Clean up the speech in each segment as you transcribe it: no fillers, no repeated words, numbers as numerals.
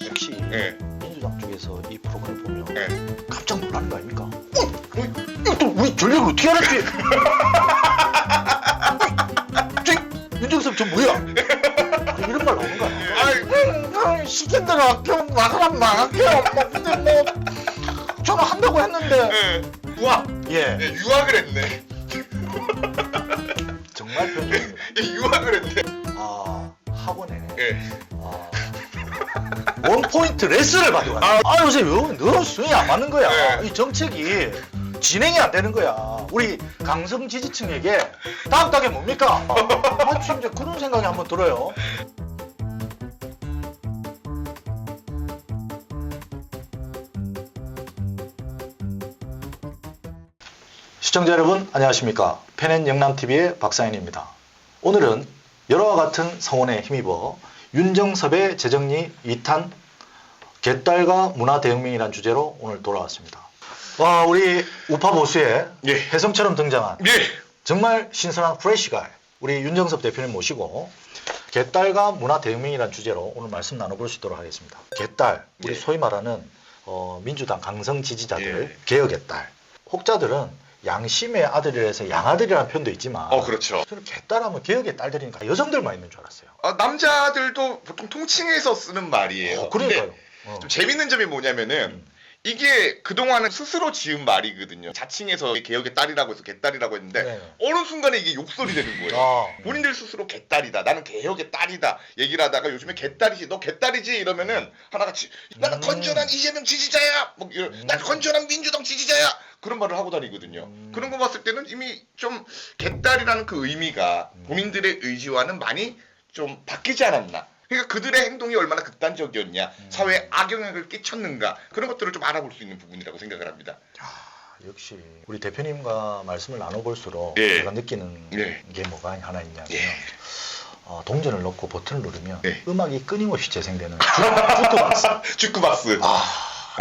혹시 예. 민주당 쪽에서 이 프로그램 보면 예. 깜짝 놀라는 거 아닙니까? 이거 또 우리 전략을 어떻게 알았지? 윤정섭 저 뭐야? 이런 말 나오는 거 아니야? 시킨 대로 할게요. 나가면 나갈게요. 근데 뭐 저는 한다고 했는데. 예. 우악. 예. 예, 유학을 했네. 정말 편집입니다. 예, 유학을 했네. 아 학원에 예. 원 포인트 레슨을 받고 갔어. 요새 너 수행이 안 맞는 거야. 네. 이 정책이 진행이 안 되는 거야. 우리 강성 지지층에게 다음 달에 뭡니까? 마치 이제 그런 생각이 한번 들어요. 시청자 여러분 안녕하십니까? 펜앤 영남TV의 박상현입니다. 오늘은 여러와 같은 성원에 힘입어 윤정섭의 재정리 2탄 개딸과 문화대혁명이라는 주제로 오늘 돌아왔습니다. 와, 우리 우파 보수의 예. 혜성처럼 등장한 예. 정말 신선한 프레시가이 우리 윤정섭 대표님 모시고 개딸과 문화대혁명이라는 주제로 오늘 말씀 나눠볼 수 있도록 하겠습니다. 개딸, 우리 예. 소위 말하는 민주당 강성 지지자들, 예. 개혁의 딸. 혹자들은 양심의 아들이라서 양아들이라는 표현도 있지만 그렇죠. 저는 개딸하면 개혁의 딸들이니까 여성들만 있는 줄 알았어요. 남자들도 보통 통칭해서 쓰는 말이에요. 그러니까요. 근데 좀 재밌는 점이 뭐냐면은 이게 그동안은 스스로 지은 말이거든요. 자칭해서 개혁의 딸이라고 해서 개딸이라고 했는데 네. 어느 순간에 이게 욕설이 되는 거예요. 본인들 스스로 개딸이다. 나는 개혁의 딸이다. 얘기를 하다가 요즘에 개딸이지. 너 개딸이지? 이러면은 하나같이 나는 건전한 이재명 지지자야. 뭐 나는 건전한 민주당 지지자야. 그런 말을 하고 다니거든요. 그런 거 봤을 때는 이미 좀 개딸이라는 그 의미가 본인들의 의지와는 많이 좀 바뀌지 않았나. 그러니까 그들의 행동이 얼마나 극단적이었냐, 사회에 악영향을 끼쳤는가 그런 것들을 좀 알아볼 수 있는 부분이라고 생각을 합니다. 역시 우리 대표님과 말씀을 나눠볼수록 예. 제가 느끼는 예. 게 뭐가 하나 있냐면 예. 동전을 넣고 버튼을 누르면 예. 음악이 끊임없이 재생되는 주크박스. 주크박스.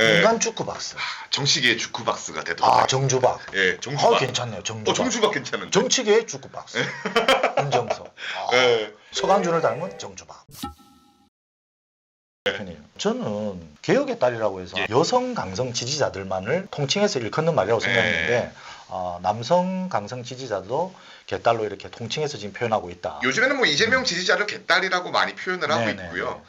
예. 인간 주크박스. 정치계의 주크박스가 되도록. 정주박. 예, 정주박. 괜찮네요. 정주박. 정주박 괜찮은데. 정치계의 주크박스. 윤정석. 예. 서강준을 닮은 정주박. 대표님, 저는 개혁의 딸이라고 해서 예. 여성 강성 지지자들만을 통칭해서 일컫는 말이라고 생각했는데 남성 강성 지지자도 개딸로 이렇게 통칭해서 지금 표현하고 있다. 요즘에는 뭐 이재명 지지자를 개딸이라고 많이 표현을 하고 네네네. 있고요.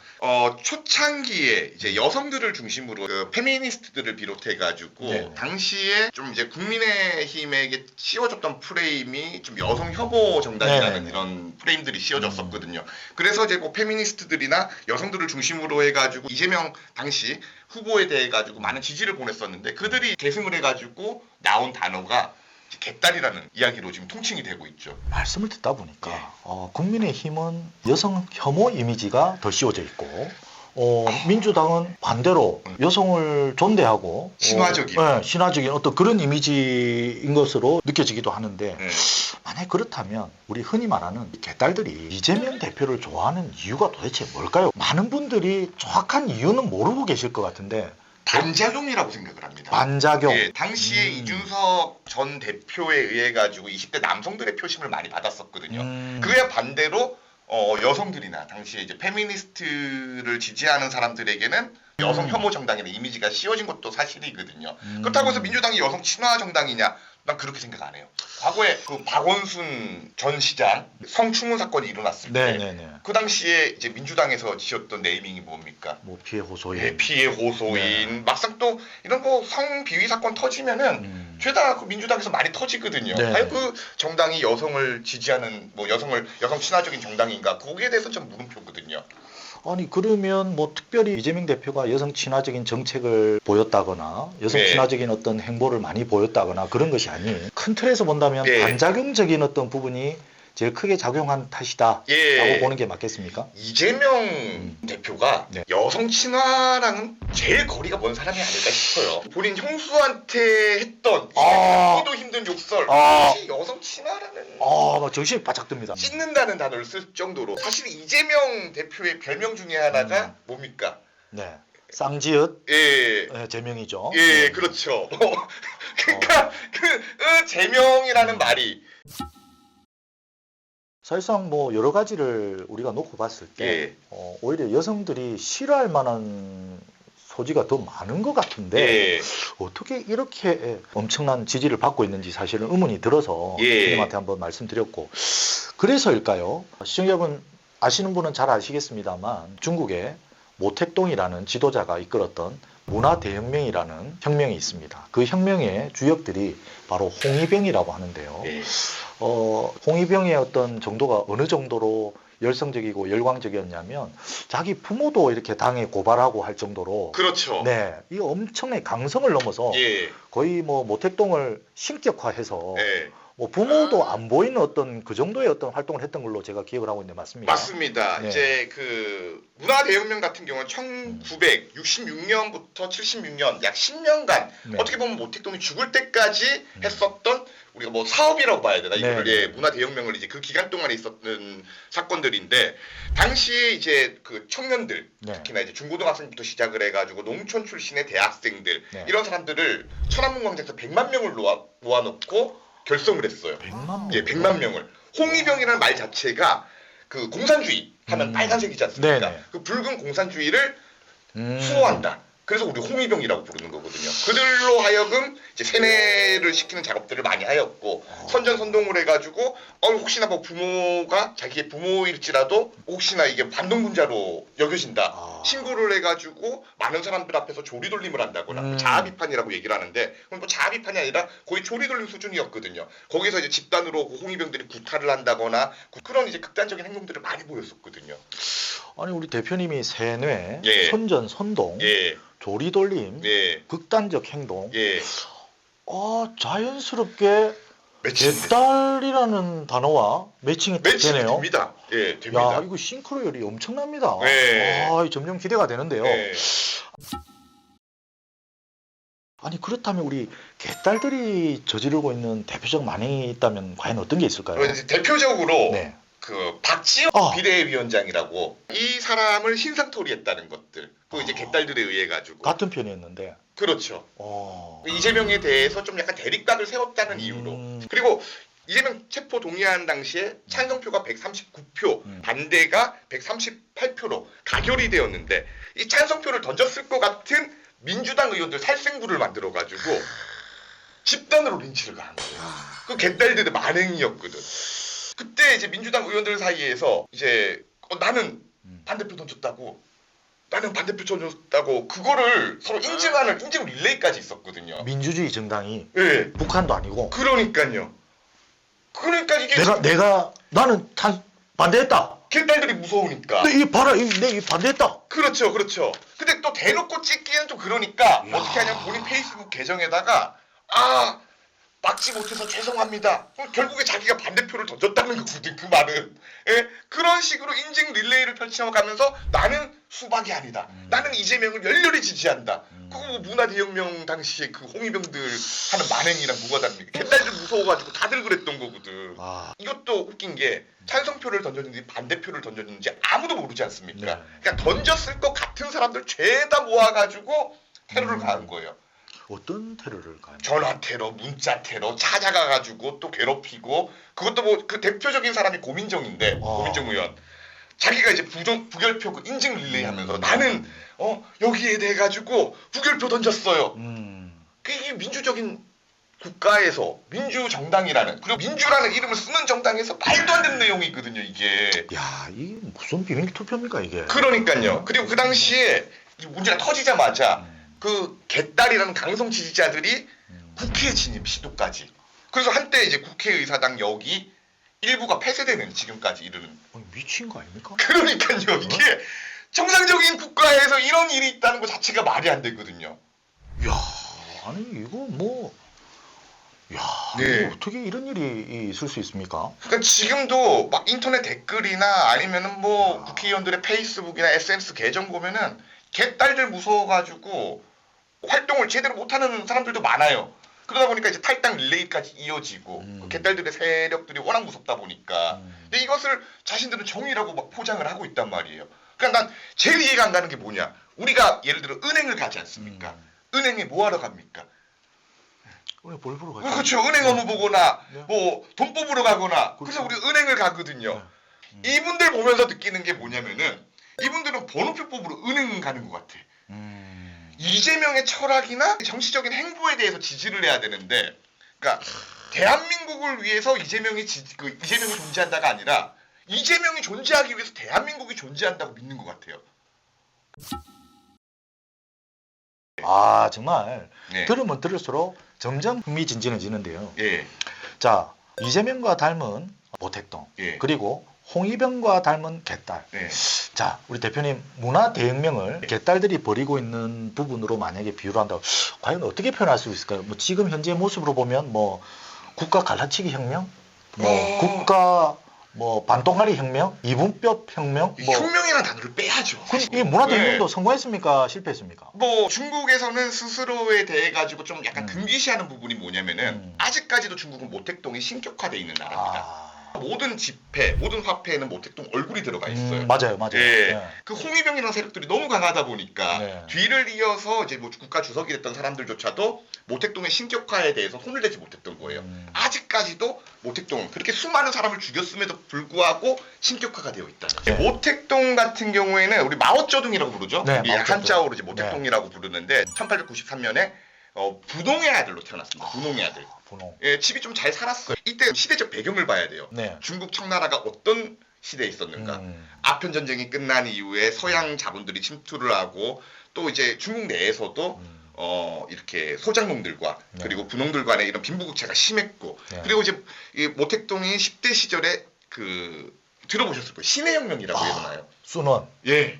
초창기에 이제 여성들을 중심으로 그 페미니스트들을 비롯해가지고 네네. 당시에 좀 이제 국민의힘에게 씌워졌던 프레임이 좀 여성 혐오 정당이라는 네네네. 이런 프레임들이 씌워졌었거든요. 그래서 이제 뭐 페미니스트들이나 여성들을 중심으로 해가지고 이재명 당시 후보에 대해 가지고 많은 지지를 보냈었는데 그들이 계승을 해가지고 나온 단어가 개딸이라는 이야기로 지금 통칭이 되고 있죠. 말씀을 듣다 보니까 예. 국민의힘은 여성 혐오 이미지가 더 씌워져 있고 민주당은 반대로 여성을 존대하고 신화적인. 신화적인 어떤 그런 이미지인 것으로 느껴지기도 하는데 네. 만약 그렇다면 우리 흔히 말하는 개딸들이 이재명 대표를 좋아하는 이유가 도대체 뭘까요? 많은 분들이 정확한 이유는 모르고 계실 것 같은데 반작용이라고 생각을 합니다. 반작용. 예, 당시에 이준석 전 대표에 의해 가지고 20대 남성들의 표심을 많이 받았었거든요. 그에 반대로 여성들이나 당시에 이제 페미니스트를 지지하는 사람들에게는 여성 혐오 정당이라는 이미지가 씌워진 것도 사실이거든요. 그렇다고 해서 민주당이 여성 친화 정당이냐? 난 그렇게 생각 안 해요. 과거에 그 박원순 전 시장 성추문 사건이 일어났을 때 그 당시에 이제 민주당에서 지었던 네이밍이 뭡니까? 뭐 피해 호소인. 예, 피해 호소인. 막상 또 이런 거 성비위 사건 터지면은 죄다 그 민주당에서 많이 터지거든요. 네. 아니 그 정당이 여성을 지지하는 뭐 여성 친화적인 정당인가? 거기에 대해서 좀 물음표거든요. 아니 그러면 뭐 특별히 이재명 대표가 여성 친화적인 정책을 보였다거나 여성 네. 친화적인 어떤 행보를 많이 보였다거나 그런 것이 아닌 큰 틀에서 본다면 네. 반작용적인 어떤 부분이 제일 크게 작용한 탓이다 예. 라고 보는 게 맞겠습니까? 이재명 대표가 네. 여성 친화랑은 제일 거리가 먼 사람이 아닐까 싶어요. 본인 형수한테 했던 하기도 힘든 욕설. 사실 여성 친화라는 막 정신이 바짝 듭니다. 찢는다는 단어를 쓸 정도로 사실 이재명 대표의 별명 중에 하나가 뭡니까? 네. 쌍지읒 예. 제명이죠. 예, 그렇죠. 그러니까 그 제명이라는 말이 사실상 뭐 여러 가지를 우리가 놓고 봤을 때 예. 오히려 여성들이 싫어할 만한 소지가 더 많은 것 같은데 예. 어떻게 이렇게 엄청난 지지를 받고 있는지 사실은 의문이 들어서 예. 선생님한테 한번 말씀드렸고, 그래서일까요? 시청자분 아시는 분은 잘 아시겠습니다만 중국에 모택동이라는 지도자가 이끌었던 문화대혁명이라는 혁명이 있습니다. 그 혁명의 주역들이 바로 홍위병이라고 하는데요. 예. 홍위병의 어떤 정도가 어느 정도로 열성적이고 열광적이었냐면 자기 부모도 이렇게 당에 고발하고 할 정도로, 그렇죠. 네, 이 엄청나게 강성을 넘어서 예. 거의 뭐 모택동을 신격화해서 예. 뭐 부모도 안 보이는 어떤 그 정도의 어떤 활동을 했던 걸로 제가 기억을 하고 있는데 맞습니까? 맞습니다. 네. 이제 그 문화대혁명 같은 경우는 1966년부터 76년 약 10년간 네. 어떻게 보면 모택동이 죽을 때까지 했었던 우리가 뭐 사업이라고 봐야 되나 이거를 네. 예, 문화대혁명을 이제 그 기간 동안에 있었던 사건들인데 당시에 이제 그 청년들 네. 특히나 이제 중고등학생부터 시작을 해가지고 농촌 출신의 대학생들 네. 이런 사람들을 천안문 광장에서 100만 명을 모아놓고 결성을 했어요. 100만 명. 예, 100만 명을. 홍위병이라는 말 자체가 그 공산주의 하면 빨간색이지 않습니까? 네네. 그 붉은 공산주의를 수호한다. 그래서 우리 홍위병이라고 부르는 거거든요. 그들로 하여금 이제 세뇌를 시키는 작업들을 많이 하였고 선전선동을 해가지고 혹시나 뭐 부모가 자기의 부모일지라도 혹시나 이게 반동분자로 여겨진다 신고를 해가지고 많은 사람들 앞에서 조리돌림을 한다거나 자아비판이라고 얘기를 하는데 그건 뭐 자아비판이 아니라 거의 조리돌림 수준이었거든요. 거기서 이제 집단으로 홍위병들이 구타를 한다거나 그런 이제 극단적인 행동들을 많이 보였었거든요. 아니 우리 대표님이 세뇌, 예. 선전, 선동, 예, 조리돌림, 예, 극단적 행동, 예. 자연스럽게 매칭 개딸이라는 단어와 매칭이 딱 매칭이 되네요. 됩니다. 예, 됩니다. 야, 이거 싱크로율이 엄청납니다. 네. 점점 기대가 되는데요. 예. 아니 그렇다면 우리 개딸들이 저지르고 있는 대표적 만행이 있다면 과연 어떤 게 있을까요? 그리고 이제 대표적으로 네. 그 박지원 비대위원장이라고 이 사람을 신상토리했다는 것들. 그 이제 개딸들에 의해 가지고. 같은 편이었는데. 그렇죠. 어. 이재명에 대해서 좀 약간 대립각을 세웠다는 이유로. 그리고 이재명 체포 동의한 당시에 찬성표가 139표, 반대가 138표로 가결이 되었는데 이 찬성표를 던졌을 것 같은 민주당 의원들 살생부를 만들어가지고 집단으로 린치를 가한 거예요. 그 개딸들의 만행이었거든. 그때 이제 민주당 의원들 사이에서 이제 나는 반대표 던졌다고, 나는 반대표 던졌다고 그거를 서로 인증하는 인증 릴레이까지 있었거든요. 민주주의 정당이 예. 북한도 아니고. 그러니까요. 그러니까 이게 나는 반대했다. 개딸들이 무서우니까. 이 봐라, 내 반대했다. 그렇죠, 그렇죠. 근데 또 대놓고 찍기는 좀 그러니까 어떻게 하냐면 본인 페이스북 계정에다가 막지 못해서 죄송합니다. 그럼 결국에 자기가 반대표를 던졌다는 거거든. 그 말은. 예? 그런 식으로 인증 릴레이를 펼쳐가면서 나는 수박이 아니다. 나는 이재명을 열렬히 지지한다. 그거 뭐 문화대혁명 당시에 그 홍위병들 하는 만행이랑 뭐가 다릅니까? 개딸들 무서워가지고 다들 그랬던 거거든. 이것도 웃긴 게 찬성표를 던졌는지 반대표를 던졌는지 아무도 모르지 않습니까? 네. 그러니까 던졌을 것 같은 사람들 죄다 모아가지고 테러를 가한 거예요. 어떤 테러를 가한? 전화 테러, 문자 테러, 찾아가가지고 또 괴롭히고 그것도 뭐 그 대표적인 사람이 고민정인데 고민정 의원 자기가 이제 부결표 그 인증 릴레이 하면서 나는 여기에 대해 가지고 부결표 던졌어요. 그게 민주적인 국가에서 민주정당이라는 그리고 민주라는 이름을 쓰는 정당에서 말도 안 되는 내용이거든요 이게. 야, 이게 무슨 비밀 투표입니까 이게? 그러니까요. 그리고 그 당시에 이 문제가 터지자마자 그 개딸이라는 강성 지지자들이 국회에 진입 시도까지. 그래서 한때 이제 국회의사당 역이 일부가 폐쇄되는 지금까지 이르는. 미친 거 아닙니까? 그러니까요. 이게 정상적인 국가에서 이런 일이 있다는 것 자체가 말이 안 되거든요. 야, 아니 이거 뭐, 네. 이거 어떻게 이런 일이 있을 수 있습니까? 그러니까 지금도 막 인터넷 댓글이나 아니면은 뭐 국회의원들의 페이스북이나 SNS 계정 보면은 개딸들 무서워가지고 활동을 제대로 못하는 사람들도 많아요. 그러다 보니까 이제 탈당 릴레이까지 이어지고 그 개딸들의 세력들이 워낙 무섭다 보니까 근데 이것을 자신들은 정의라고 막 포장을 하고 있단 말이에요. 그러니까 난 제일 이해가 안 가는 게 뭐냐. 우리가 예를 들어 은행을 가지 않습니까? 은행에 뭐 하러 갑니까? 은행 볼 보러 가죠. 그렇죠. 은행 업무 보거나 네. 뭐 돈 뽑으러 가거나 그렇죠. 그래서 우리 은행을 가거든요. 이분들 보면서 느끼는 게 뭐냐면은 이분들은 번호표 뽑으러 은행 가는 것 같아. 이재명의 철학이나 정치적인 행보에 대해서 지지를 해야 되는데, 그러니까 대한민국을 위해서 이재명이 존재한다가 아니라 이재명이 존재하기 위해서 대한민국이 존재한다고 믿는 것 같아요. 아 정말 네. 들으면 들을수록 점점 흥미진진해지는데요. 예. 자 이재명과 닮은 모택동 예. 그리고 홍위병과 닮은 개딸. 예. 자 우리 대표님 문화 대혁명을 개딸들이 벌이고 있는 부분으로 만약에 비유를 한다고 과연 어떻게 표현할 수 있을까요? 뭐 지금 현재 모습으로 보면 뭐 국가 갈라치기 혁명, 뭐 국가 뭐 반동아리 혁명, 이분법 혁명, 뭐 혁명이라는 단어를 빼야죠. 이 문화 대혁명도 네. 성공했습니까? 실패했습니까? 뭐 중국에서는 스스로에 대해 가지고 좀 약간 금기시하는 부분이 뭐냐면은 아직까지도 중국은 모택동이 신격화돼 있는 나라입니다. 모든 지폐, 모든 화폐에는 모택동 얼굴이 들어가 있어요. 맞아요. 예. 네. 그 홍위병이라는 세력들이 너무 강하다 보니까 네. 뒤를 이어서 이제 뭐 국가 주석이 됐던 사람들조차도 모택동의 신격화에 대해서 손을 대지 못했던 거예요. 아직까지도 모택동은 그렇게 수많은 사람을 죽였음에도 불구하고 신격화가 되어 있다. 네. 모택동 같은 경우에는 우리 마오쩌둥이라고 부르죠. 네, 우리 마오쩌둥. 한자어로 이제 모택동이라고 부르는데 1893년에 분홍의 아들로 태어났습니다. 분홍의 아들. 분홍. 예, 집이 좀 잘 살았어요. 이때 시대적 배경을 봐야 돼요. 네. 중국 청나라가 어떤 시대에 있었는가. 아편 전쟁이 끝난 이후에 서양 자본들이 침투를 하고 또 이제 중국 내에서도 이렇게 소장농들과 네. 그리고 분홍들 간의 이런 빈부격차가 심했고 네. 그리고 이제 이 모택동이 10대 시절에 들어보셨을 거예요. 신해혁명이라고 해서나요? 순원. 예.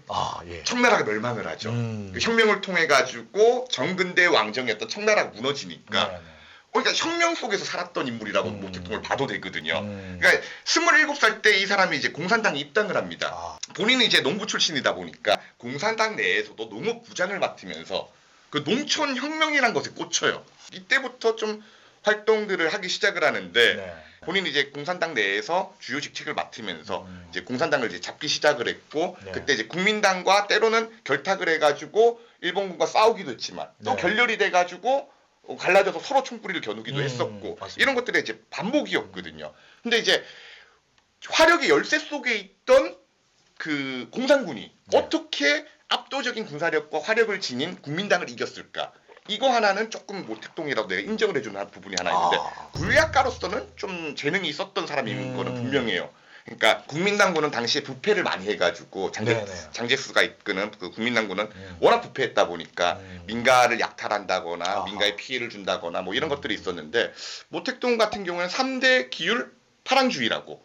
예. 청나라가 멸망을 하죠. 그 혁명을 통해 가지고 정근대 왕정이었던 청나라가 무너지니까 네, 네. 그러니까 혁명 속에서 살았던 인물이라고 모택동을 봐도 되거든요. 음. 그러니까 27살 때 이 사람이 이제 공산당에 입당을 합니다. 본인은 이제 농부 출신이다 보니까 공산당 내에서도 농업 부장을 맡으면서 그 농촌 혁명이란 것에 꽂혀요. 이때부터 좀 활동들을 하기 시작을 하는데 네. 본인이 이제 공산당 내에서 주요 직책을 맡으면서 이제 공산당을 이제 잡기 시작을 했고 네. 그때 이제 국민당과 때로는 결탁을 해가지고 일본군과 싸우기도 했지만 또 네. 결렬이 돼가지고 갈라져서 서로 총뿌리를 겨누기도 했었고 맞습니다. 이런 것들의 이제 반복이었거든요. 근데 이제 화력의 열세 속에 있던 그 공산군이 네. 어떻게 압도적인 군사력과 화력을 지닌 국민당을 이겼을까? 이거 하나는 조금 모택동이라고 내가 인정을 해주는 부분이 하나 있는데 군략가로서는 좀 재능이 있었던 사람인 거는 분명해요. 그러니까 국민당군은 당시에 부패를 많이 해가지고 네네. 장제스가 이끄는 그 국민당군은 워낙 부패했다 보니까 민가를 약탈한다거나 민가에 피해를 준다거나 뭐 이런 것들이 있었는데 모택동 같은 경우는 3대 기율 파랑주의라고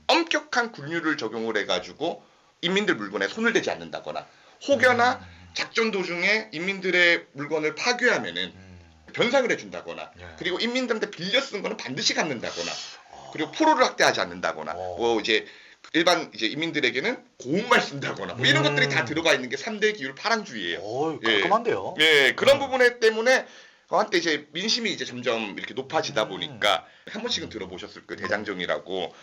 엄격한 군율을 적용을 해가지고 인민들 물건에 손을 대지 않는다거나 혹여나 작전 도중에 인민들의 물건을 파괴하면은 변상을 해준다거나 그리고 인민들한테 빌려 쓴 거는 반드시 갚는다거나 그리고 포로를 학대하지 않는다거나 뭐 이제 일반 이제 인민들에게는 고운말 쓴다거나 뭐 이런 것들이 다 들어가 있는 게 3대 기율 파랑주의예요. 오, 깔끔한데요. 예, 그런 부분에 때문에 한때 이제 민심이 이제 점점 이렇게 높아지다 보니까 한 번씩은 들어보셨을 거예요. 대장정이라고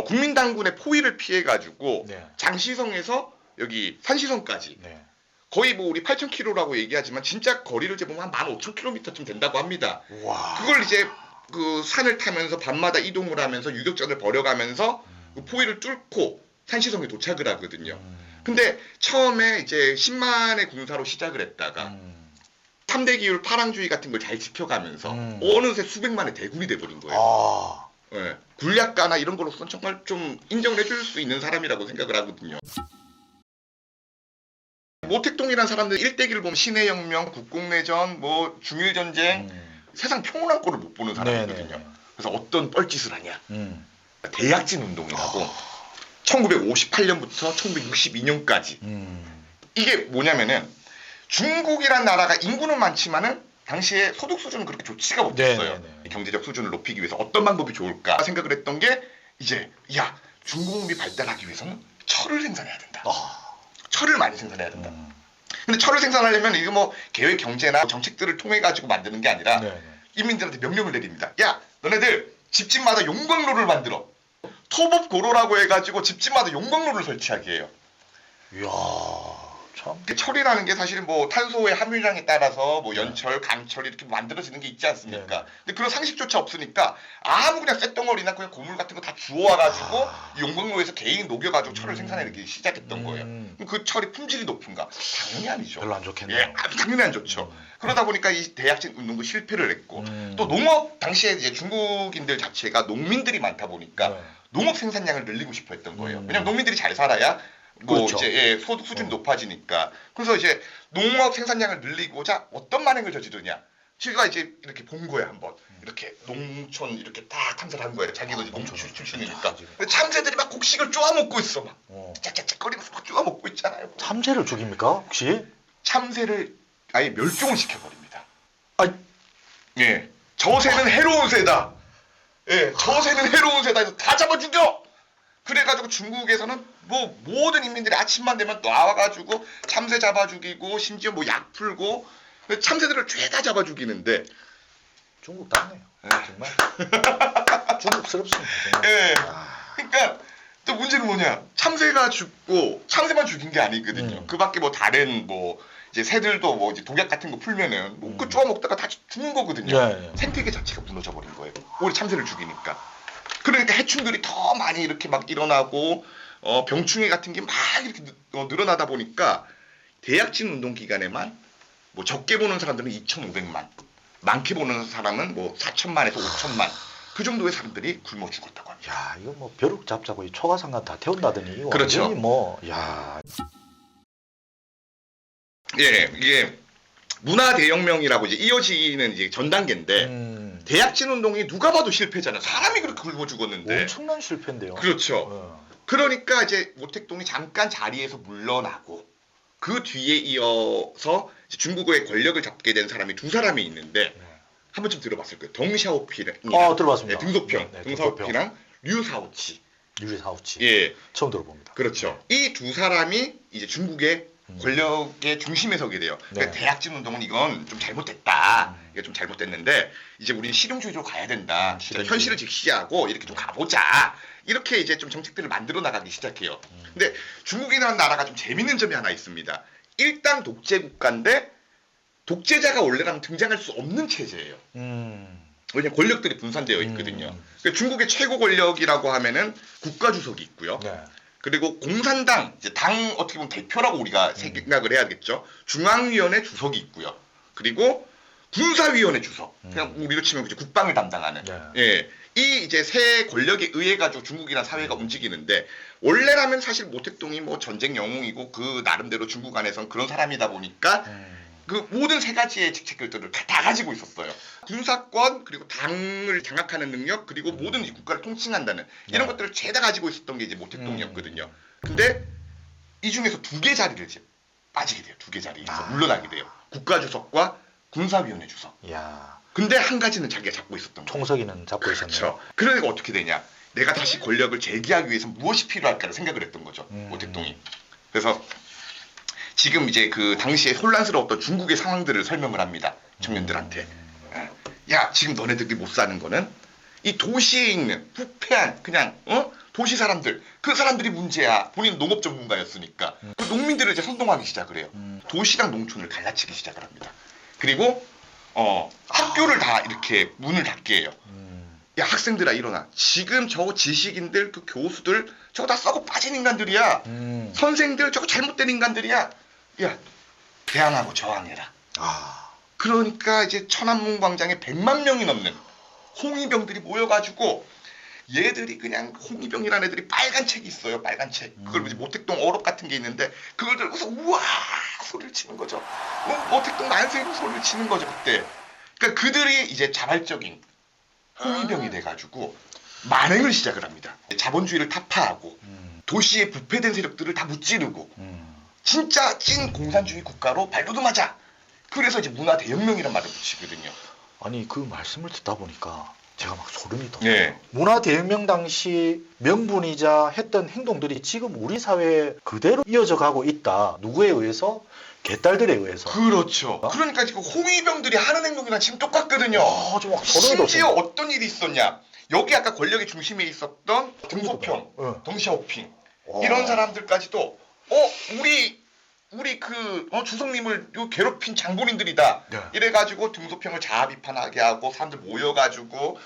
국민당군의 포위를 피해 가지고 네. 장시성에서 여기 산시성까지 네. 거의 뭐 우리 8,000km라고 얘기하지만 진짜 거리를 재보면 한 15,000km쯤 된다고 합니다. 와. 그걸 이제 그 산을 타면서 밤마다 이동을 하면서 유격전을 벌여가면서 그 포위를 뚫고 산시성에 도착을 하거든요. 근데 처음에 이제 10만의 군사로 시작을 했다가 3대 기율 파랑주의 같은 걸 잘 지켜가면서 어느새 수백만의 대군이 돼버린 거예요. 예, 군략가나 이런 거로서는 정말 좀 인정을 해줄 수 있는 사람이라고 생각을 하거든요. 모택동이라는 사람들 일대기를 보면 신해혁명, 국공내전, 뭐 중일전쟁 세상 평온한 꼴을 못 보는 사람이거든요. 네네. 그래서 어떤 뻘짓을 하냐. 대약진 운동이라고 1958년부터 1962년까지 이게 뭐냐면은 중국이란 나라가 인구는 많지만은 당시에 소득 수준은 그렇게 좋지가 못했어요. 네네네. 경제적 수준을 높이기 위해서 어떤 방법이 좋을까 생각을 했던 게 이제 야 중공업이 발달하기 위해서는 철을 생산해야 된다. 철을 많이 생산해야 된다. 근데 철을 생산하려면 이거 뭐 계획 경제나 정책들을 통해 가지고 만드는 게 아니라 인민들한테 명령을 내립니다. 야 너네들 집집마다 용광로를 만들어. 토법고로라고 해가지고 집집마다 용광로를 설치하게 해요. 이야. 참. 그 철이라는 게 사실 뭐 탄소의 함유량에 따라서 뭐 연철, 강철 이렇게 만들어지는 게 있지 않습니까? 네. 근데 그런 상식조차 없으니까 아무 그냥 쇳덩어리나 그냥 고물 같은 거 다 주워와가지고 용광로에서 개인이 녹여가지고 철을 생산하기 시작했던 거예요. 그럼 그 철이 품질이 높은가? 당연히 아니죠. 별로 안 좋겠네요. 예, 당연히 안 좋죠. 그러다 보니까 이 대약진 운동도 실패를 했고 음. 또 농업 당시에 이제 중국인들 자체가 농민들이 많다 보니까 네. 농업 생산량을 늘리고 싶어 했던 거예요. 음. 왜냐면 농민들이 잘 살아야 뭐 그렇죠. 이제 예, 소득 수준이 높아지니까. 그래서 이제 농업 생산량을 늘리고자 어떤 만행을 저지르냐. 제가 이제 이렇게 본 거예요 한번. 이렇게 농촌 이렇게 딱 탐사를 한 거예요. 자기도 이제 농촌 출신이니까. 근데 참새들이 막 곡식을 쪼아먹고 있어 막. 짝짝짝거리면서 막 쪼아먹고 있잖아요. 참새를 죽입니까 혹시? 참새를 아예 멸종을 시켜버립니다. 아이. 예, 저 새는 해로운 새다. 예, 저 새는 해로운 새다 해서 다 잡아 죽여. 그래가지고 중국에서는 뭐 모든 인민들이 아침만 되면 나와가지고 참새 잡아 죽이고 심지어 뭐 약 풀고 참새들을 죄다 잡아 죽이는데 중국 같네요. 예. 정말 중국스럽습니다. 정말. 예, 그러니까 또 문제는 뭐냐? 참새가 죽고 참새만 죽인 게 아니거든요. 그밖에 뭐 다른 뭐 이제 새들도 뭐 이제 독약 같은 거 풀면은 뭐 그 쪼아 먹다가 다 죽는 거거든요. 예, 예. 생태계 자체가 무너져 버린 거예요. 오히려 참새를 죽이니까. 그러니까 해충들이 더 많이 이렇게 막 일어나고 병충해 같은 게 막 이렇게 늘어나다 보니까 대약진 운동 기간에만 뭐 적게 보는 사람들은 2,500만, 많게 보는 사람은 뭐 4천만에서 5천만 그 정도의 사람들이 굶어 죽었다고 합니다. 야 이거 뭐 벼룩 잡자고 이 초가상간 다 태운다더니 이거 그렇죠. 완전히 뭐 야. 예, 이게 문화 대혁명이라고 이제 이어지는 이제 전 단계인데 대약진 운동이 누가 봐도 실패잖아요. 사람이 그렇게 굶어 죽었는데. 엄청난 실패인데요. 그렇죠. 어. 그러니까 이제 모택동이 잠깐 자리에서 물러나고 그 뒤에 이어서 이제 중국의 권력을 잡게 된 사람이 두 사람이 있는데 한 번쯤 들어봤을 거예요. 덩샤오피랑 들어봤습니다. 등소평, 네, 덩샤오피랑 류사오치. 유리사우치. 예, 처음 들어봅니다. 그렇죠. 이 두 사람이 이제 중국의 권력의 중심에 서게 돼요. 그러니까 네. 대약진 운동은 이건 좀 잘못됐다. 이게 좀 잘못됐는데 이제 우리는 실용주의로 가야 된다. 진짜 실용주의. 현실을 직시하고 이렇게 좀 가보자. 이렇게 이제 좀 정책들을 만들어 나가기 시작해요. 근데 중국이라는 나라가 좀 재밌는 점이 하나 있습니다. 일당 독재 국가인데 독재자가 원래라면 등장할 수 없는 체제예요. 왜냐면 권력들이 분산되어 있거든요. 그러니까 중국의 최고 권력이라고 하면은 국가 주석이 있고요. 네. 그리고 공산당, 이제 당 어떻게 보면 대표라고 우리가 생각을 해야겠죠. 중앙위원회 주석이 있고요. 그리고 군사위원회 주석. 그냥 우리로 치면 이제 국방을 담당하는. 네. 예. 이 이제 세 권력에 의해 가지고 중국이라는 사회가 움직이는데 원래라면 사실 모택동이 뭐 전쟁 영웅이고 그 나름대로 중국 안에선 그런 사람이다 보니까 그 모든 세 가지의 직책들을 다 가지고 있었어요. 군사권 그리고 당을 장악하는 능력 그리고 모든 이 국가를 통칭한다는 이런 것들을 죄다 가지고 있었던 게 이제 모택동이었거든요. 근데 이 중에서 두 개 자리를 이제 빠지게 돼요. 두 개 자리에서 물러나게 돼요. 국가주석과 군사위원회 주석. 야 근데 한 가지는 자기가 잡고 있었던 거예요. 총석이는 잡고 있었네요. 그렇죠. 그러니까 어떻게 되냐? 내가 다시 권력을 재기하기 위해서 무엇이 필요할까를 생각을 했던 거죠. 모택동이. 그래서 지금 이제 그 당시에 혼란스러웠던 중국의 상황들을 설명을 합니다. 청년들한테. 야, 지금 너네들이 못 사는 거는 이 도시에 있는 부패한 그냥 도시 사람들 그 사람들이 문제야. 본인 농업 전문가였으니까. 그 농민들을 이제 선동하기 시작을 해요. 도시랑 농촌을 갈라치기 시작을 합니다. 그리고 학교를 다 이렇게 문을 닫게 해요. 야, 학생들아 일어나. 지금 저 지식인들 그 교수들 저거 다 썩어 빠진 인간들이야. 선생들 저거 잘못된 인간들이야. 야, 대항하고 저항해라. 그러니까 이제 천안문 광장에 100만 명이 넘는 홍위병들이 모여가지고 얘들이 그냥 홍위병이라는 애들이 빨간 책이 있어요. 빨간 책. 그걸 이제 모택동 어록 같은 게 있는데 그걸 들고서 우와 소리를 치는 거죠. 모택동 만세로 소리를 치는 거죠 그때. 그러니까 그들이 이제 자발적인 홍위병이 돼가지고 만행을 시작을 합니다. 자본주의를 타파하고 도시의 부패된 세력들을 다 무찌르고 진짜 찐 공산주의 국가로 발돋움하자. 그래서 이제 문화 대혁명이란 말을 붙이거든요. 아니 그 말씀을 듣다 보니까 제가 막 소름이 돋아요. 네. 문화 대혁명 당시 명분이자 했던 행동들이 지금 우리 사회에 그대로 이어져 가고 있다. 누구에 의해서? 개딸들에 의해서. 그렇죠. 그러니까 지금 홍위병들이 하는 행동이랑 지금 똑같거든요. 좀 소름이 심지어 돋습니다. 어떤 일이 있었냐. 여기 아까 권력의 중심에 있었던 등소평, 응. 덩샤오핑 이런 사람들까지도 우리 우리 주성님을 요 괴롭힌 장본인들이다. 네. 이래가지고 등소평을 자아 비판하게 하고 사람들 모여가지고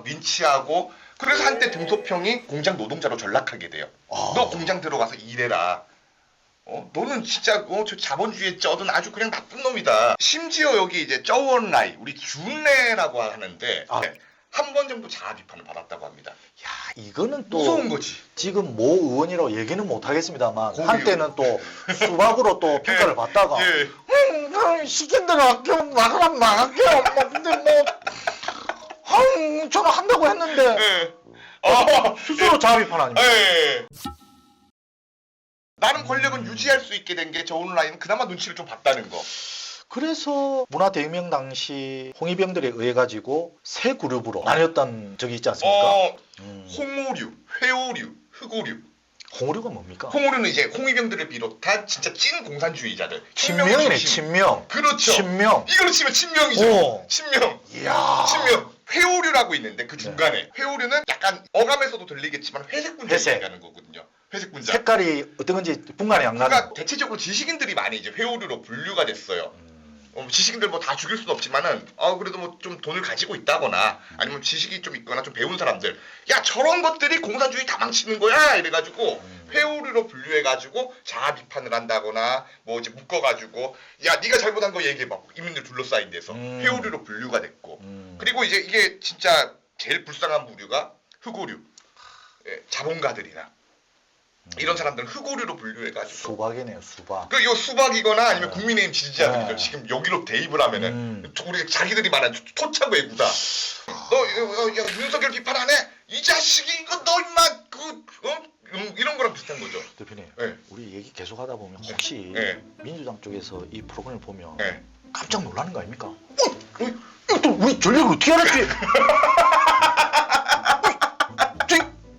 린치하고 그래서 한때 등소평이 공장 노동자로 전락하게 돼요. 너 공장 들어가서 일해라. 너는 진짜 저 자본주의에 쩌든 아주 그냥 나쁜 놈이다. 심지어 여기 이제 쩌원라이 우리 준내라고 하는데 한 번 정도 자아 비판을 받았다고 합니다. 야, 이거는 또 무서운 거지. 지금 모 의원이라고 얘기는 못 하겠습니다만 고위 한때는 또 수박으로 또 평가를 받다가 시킨 대로 할게요. 나가면 나갈게요. 근데 저는 한다고 했는데 스스로 자아 비판 아닙니까? 나는 권력은 유지할 수 있게 된 게 저 온라인은 그나마 눈치를 좀 봤다는 거. 그래서 문화대혁명 당시 홍위병들에 의해 가지고 세 그룹으로 나뉘었던 적이 있지 않습니까? 홍오류, 회오류, 흑오류. 홍오류가 뭡니까? 홍오류는 이제 홍위병들을 비롯한 진짜 찐 공산주의자들. 친명이네, 친명. 그렇죠. 친명. 이걸로 치면 친명이죠. 오. 친명. 이야. 친명. 회오류라고 있는데 그 중간에 회오류는 약간 어감에서도 들리겠지만 회색 군자 회색. 얘기하는 거거든요. 회색 군자. 색깔이 어떤 건지 분간이 안 가는. 그러니까 대체적으로 지식인들이 많이 이제 회오류로 분류가 됐어요. 지식인들 뭐 다 죽일 수는 없지만은 그래도 뭐 좀 돈을 가지고 있다거나 아니면 지식이 좀 있거나 좀 배운 사람들 야 저런 것들이 공산주의 다 망치는 거야 이래가지고 회오류로 분류해가지고 자아 비판을 한다거나 뭐 이제 묶어가지고 야 네가 잘못한 거 얘기해봐 이민들 둘러싸인 데서 회오류로 분류가 됐고 그리고 이제 이게 진짜 제일 불쌍한 부류가 흑오류 자본가들이나 이런 사람들은 흑오류로 분류해가지고 수박이네요, 수박. 요 수박이거나 아니면 국민의힘 지지자들이죠. 네. 지금 여기로 대입을 하면은 우리 자기들이 말한 토착 외구다. 너 윤석열 비판 안 해? 이 자식이 이거 너 임마 이런 거랑 비슷한 거죠. 대표님, 네. 우리 얘기 계속 하다 보면 혹시 네. 민주당 쪽에서 이 프로그램을 보면 네. 깜짝 놀라는 거 아닙니까? 이거 또 우리 전략을 어떻게 알았지?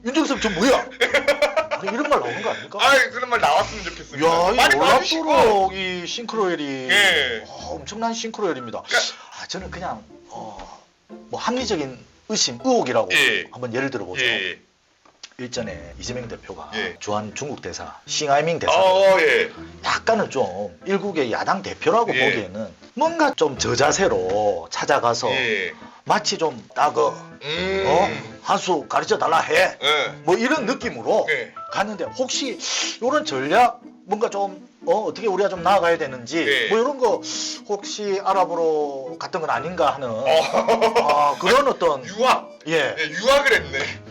윤정섭 저 뭐야? 아니, 이런 말 나오는 거 아닙니까? 그런 말 나왔으면 좋겠습니다. 야, 이 많이 봐주시고. 놀랍도록 이 싱크로율이 예. 엄청난 싱크로율입니다. 그러니까- 저는 그냥 뭐 합리적인 의혹이라고 예. 한번 예를 들어보죠. 예. 일전에 이재명 대표가 예. 주한 중국 대사 싱하이밍 대사 예. 약간은 좀 일국의 야당 대표라고 예. 보기에는 뭔가 좀 저자세로 찾아가서 예. 마치 좀 따거 한수 가르쳐 달라 해. 예. 뭐 이런 느낌으로 예. 갔는데 혹시 이런 전략 뭔가 좀 어떻게 우리가 좀 나아가야 되는지 예. 뭐 이런 거 혹시 알아보러 갔던 건 아닌가 하는 그런 어떤 유학. 예 유학을 했네.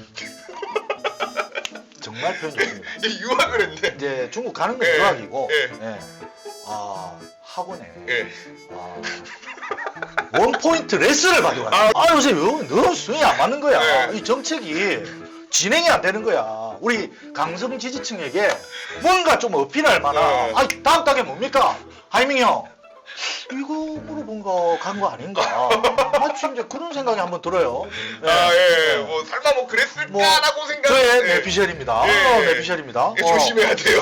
정말 표현 좋습니다. 유학을 했네. 이제 중국 가는 건 예. 유학이고 예. 학원에 예. 원포인트 레슨을 받으러 가요. 요새 너무 수행이 안 맞는 거야. 네. 이 정책이 진행이 안 되는 거야. 우리 강성 지지층에게 뭔가 좀 어필할 만한. 네. 다음 단계 뭡니까? 하이밍 형. 이거로 뭔가 간 거 아닌가? 마치 이제 그런 생각이 한번 들어요. 뭐 설마 뭐 그랬을까라고 생각. 저의 내피셜입니다. 예. 내피셜입니다. 조심해야 돼요.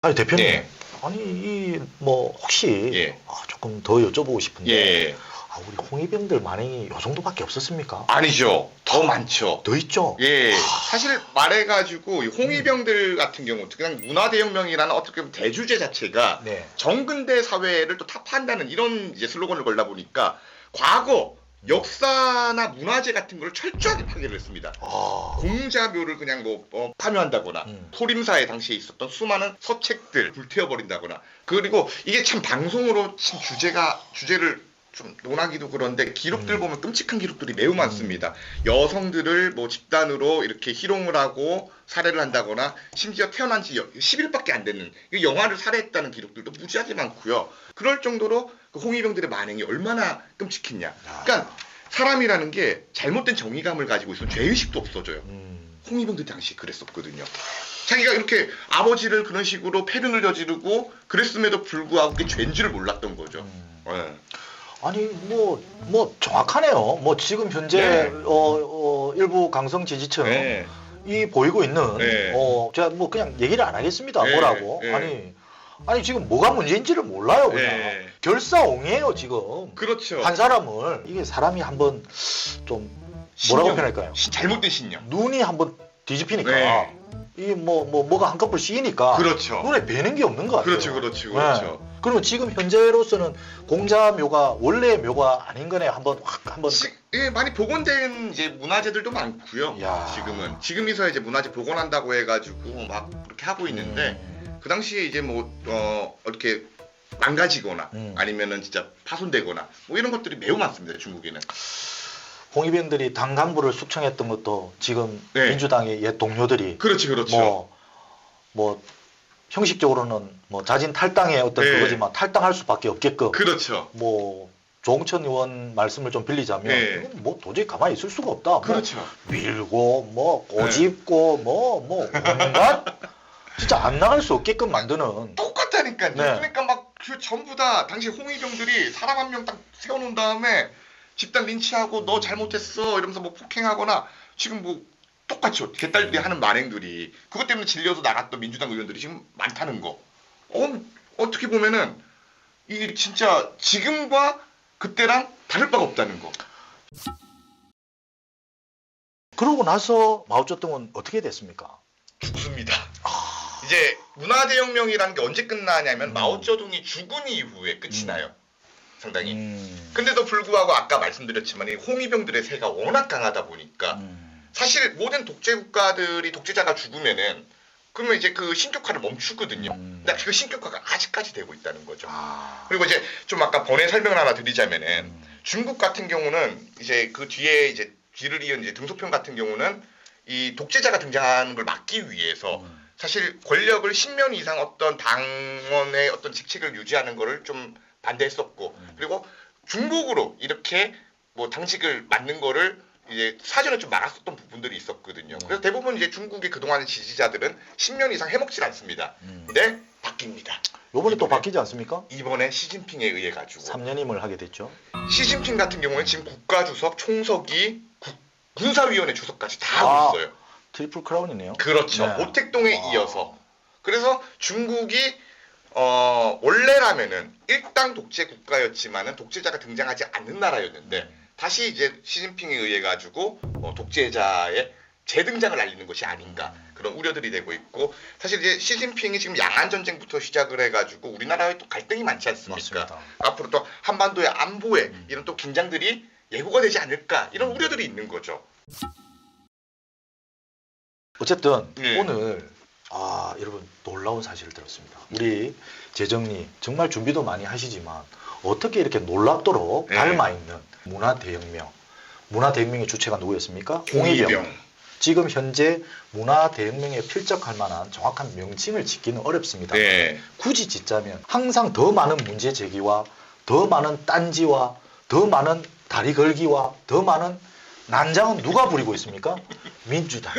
아니 대표님. 예. 아니 뭐 혹시 예. 조금 더 여쭤보고 싶은데. 예. 우리 홍위병들 만행이 요 정도밖에 없었습니까? 아니죠. 더 많죠. 더 있죠? 예. 사실 말해가지고 이 홍위병들 같은 경우 그냥 문화대혁명이라는 어떻게 보면 대주제 자체가 네. 정근대 사회를 또 타파한다는 이런 이제 슬로건을 걸다 보니까 과거 역사나 문화재 같은 걸 철저하게 파괴를 했습니다. 공자묘를 그냥 파묘한다거나 소림사에 당시에 있었던 수많은 서책들 불태워버린다거나 그리고 이게 참 방송으로 참 주제를 좀 논하기도 그런데 기록들 보면 끔찍한 기록들이 매우 많습니다. 여성들을 뭐 집단으로 이렇게 희롱을 하고 살해를 한다거나 심지어 태어난 지 10일밖에 안 되는 영아를 살해했다는 기록들도 무지하게 많고요. 그럴 정도로 그 홍위병들의 만행이 얼마나 끔찍했냐. 그러니까 사람이라는 게 잘못된 정의감을 가지고 있으면 죄의식도 없어져요. 홍위병들 당시 그랬었거든요. 자기가 이렇게 아버지를 그런 식으로 폐륜을 저지르고 그랬음에도 불구하고 그게 죄인 줄을 몰랐던 거죠. 네. 아니 뭐 정확하네요. 뭐 지금 현재 네. 일부 강성 지지층 네. 이 보이고 있는 네. 제가 뭐 그냥 얘기를 안 하겠습니다. 네. 뭐라고? 네. 아니 지금 뭐가 문제인지를 몰라요. 그냥 네. 결사옹이에요 지금. 그렇죠. 한 사람을 이게 사람이 한번 좀 뭐라고 표현할까요? 잘못된 신념. 눈이 한번 뒤집히니까 네. 이 뭐가 한꺼풀 씌이니까 그렇죠. 눈에 뵈는 게 없는 것 같아요. 그렇죠. 그러면 지금 현재로서는 공자묘가 원래의 묘가 아닌 거네. 한번 예, 많이 복원된 이제 문화재들도 많고요. 야. 지금이서 이제 문화재 복원한다고 해가지고 막 그렇게 하고 있는데 그 당시에 이제 이렇게 망가지거나 아니면은 진짜 파손되거나 뭐 이런 것들이 매우 많습니다. 중국에는. 홍위병들이 당 간부를 숙청했던 것도 지금 네. 민주당의 옛 동료들이 그렇죠. 뭐 형식적으로는 뭐 자진 탈당의 어떤 네. 그거지만 탈당할 수밖에 없게끔 그렇죠. 뭐 조홍천 의원 말씀을 좀 빌리자면 네. 이건 뭐 도저히 가만히 있을 수가 없다. 그렇죠. 뭐 밀고 뭐 꼬집고 뭐 온갖 진짜 안 나갈 수 없게끔 만드는 똑같다니까요. 네. 그러니까 막 그 전부 다 당시 홍위병들이 사람 한 명 딱 세워놓은 다음에 집단 린치하고 너 잘못했어 이러면서 뭐 폭행하거나 지금 뭐 똑같죠. 개딸들이 하는 만행들이 그것 때문에 질려서 나갔던 민주당 의원들이 지금 많다는 거. 어떻게 보면은 이게 진짜 지금과 그때랑 다를 바가 없다는 거. 그러고 나서 마오쩌둥은 어떻게 됐습니까? 죽습니다. 이제 문화대혁명이라는 게 언제 끝나냐면 마오쩌둥이 죽은 이후에 끝이 나요. 상당히. 근데도 불구하고 아까 말씀드렸지만 이 홍위병들의 세가 워낙 강하다 보니까 사실 모든 독재 국가들이 독재자가 죽으면은 그러면 이제 그 신격화를 멈추거든요. 근데 그 신격화가 아직까지 되고 있다는 거죠. 그리고 이제 좀 아까 번외 설명을 하나 드리자면은 중국 같은 경우는 이제 그 뒤에 이제 뒤를 이은 이제 등소평 같은 경우는 이 독재자가 등장하는 걸 막기 위해서 사실 권력을 10년 이상 어떤 당원의 어떤 직책을 유지하는 거를 좀 반대했었고 그리고 중국으로 이렇게 뭐 당직을 맡는 거를 이제 사전에 좀 막았었던 부분들이 있었거든요. 그래서 대부분 이제 중국의 그동안의 지지자들은 10년 이상 해먹질 않습니다. 근데 바뀝니다. 요번에 또 바뀌지 않습니까? 이번에 시진핑에 의해 가지고 3년임을 하게 됐죠. 시진핑 같은 경우는 지금 국가주석, 총서기, 군사위원회 주석까지 다 하고 있어요. 트리플 크라운이네요. 그렇죠. 네. 모택동에 이어서. 그래서 중국이 원래라면은 일당 독재 국가였지만은 독재자가 등장하지 않는 나라였는데 다시 이제 시진핑에 의해 가지고 독재자의 재등장을 알리는 것이 아닌가 그런 우려들이 되고 있고 사실 이제 시진핑이 지금 양안 전쟁부터 시작을 해가지고 우리나라에 또 갈등이 많지 않습니까? 맞습니다. 앞으로 또 한반도의 안보에 이런 또 긴장들이 예고가 되지 않을까 이런 우려들이 있는 거죠. 어쨌든 네. 오늘 여러분 놀라운 사실을 들었습니다. 우리 재정리 정말 준비도 많이 하시지만 어떻게 이렇게 놀랍도록 네. 닮아있는 문화대혁명의 주체가 누구였습니까? 홍위병. 지금 현재 문화대혁명에 필적할 만한 정확한 명칭을 짓기는 어렵습니다. 네. 굳이 짓자면 항상 더 많은 문제 제기와 더 많은 딴지와 더 많은 다리 걸기와 더 많은 난장은 누가 부리고 있습니까? 민주당.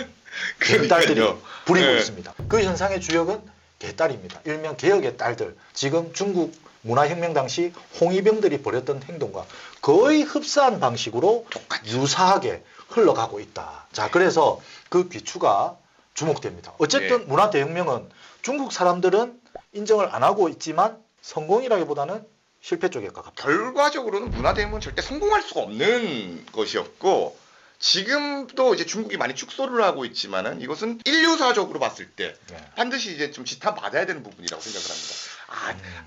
개딸들이 부리고 네. 있습니다. 그 현상의 주역은 개딸입니다. 일명 개혁의 딸들. 지금 중국 문화혁명 당시 홍위병들이 벌였던 행동과 거의 흡사한 방식으로 유사하게 흘러가고 있다. 자, 그래서 그 귀추가 주목됩니다. 어쨌든 네. 문화대혁명은 중국 사람들은 인정을 안 하고 있지만 성공이라기보다는 실패 쪽에 가깝다. 결과적으로는 문화대혁명은 절대 성공할 수가 없는 것이었고 지금도 이제 중국이 많이 축소를 하고 있지만은 이것은 인류사적으로 봤을 때 네. 반드시 이제 좀 지탄 받아야 되는 부분이라고 생각을 합니다.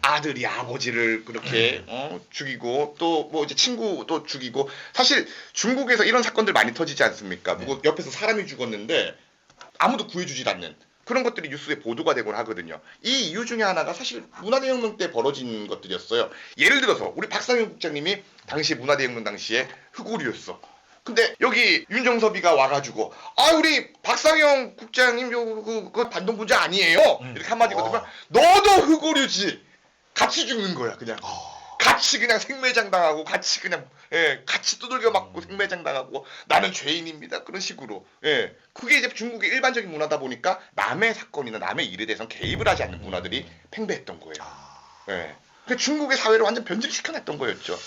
아들이 아버지를 그렇게 죽이고 또 뭐 이제 친구 또 죽이고 사실 중국에서 이런 사건들 많이 터지지 않습니까? 누구 옆에서 사람이 죽었는데 아무도 구해주질 않는 그런 것들이 뉴스에 보도가 되곤 하거든요. 이 이유 중에 하나가 사실 문화대혁명 때 벌어진 것들이었어요. 예를 들어서 우리 박상현 국장님이 당시 문화대혁명 당시에 흑오류였어. 근데 여기 윤정섭이가 와가지고 우리 박상영 국장님 그 반동분자 아니에요 이렇게 한마디 거든요. 너도 흑오류지. 같이 죽는 거야 그냥. 같이 그냥 생매장 당하고 같이 그냥 같이 두들겨 맞고 생매장 당하고 나는 죄인입니다 그런 식으로. 그게 이제 중국의 일반적인 문화다 보니까 남의 사건이나 남의 일에 대해서는 개입을 하지 않는 문화들이 팽배했던 거예요. 그 중국의 사회를 완전 변질시켜냈던 거였죠.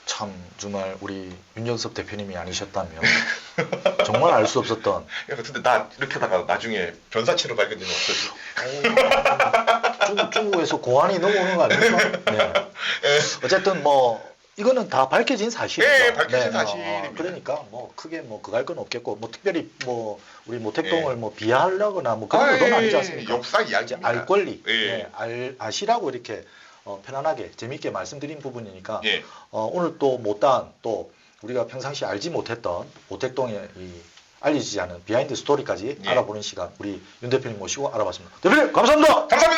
참 정말 우리 윤정섭 대표님이 아니셨다면 정말 알 수 없었던. 야, 근데 나 이렇게 하다가 나중에 변사체로 발견되면 어쩌지? 중국에서 공안이 넘어오는 거 아닙니까? 네. 어쨌든 뭐 이거는 다 밝혀진 사실이죠. 네, 밝혀진 사실입니다. 그러니까 뭐 크게 뭐 그갈 건 없겠고 뭐 특별히 뭐 우리 모택동을 뭐 비하하려거나 뭐 그런 의도는 아니지 않습니까? 역사 이제 이야기입니다. 알 권리, 예. 아시라고 이렇게 편안하게 재미있게 말씀드린 부분이니까 예. 오늘 또 못다한 또 우리가 평상시 알지 못했던 모택동의 이 알려지지 않은 비하인드 스토리까지 예. 알아보는 시간 우리 윤 대표님 모시고 알아봤습니다. 대표님 감사합니다. 감사합니다.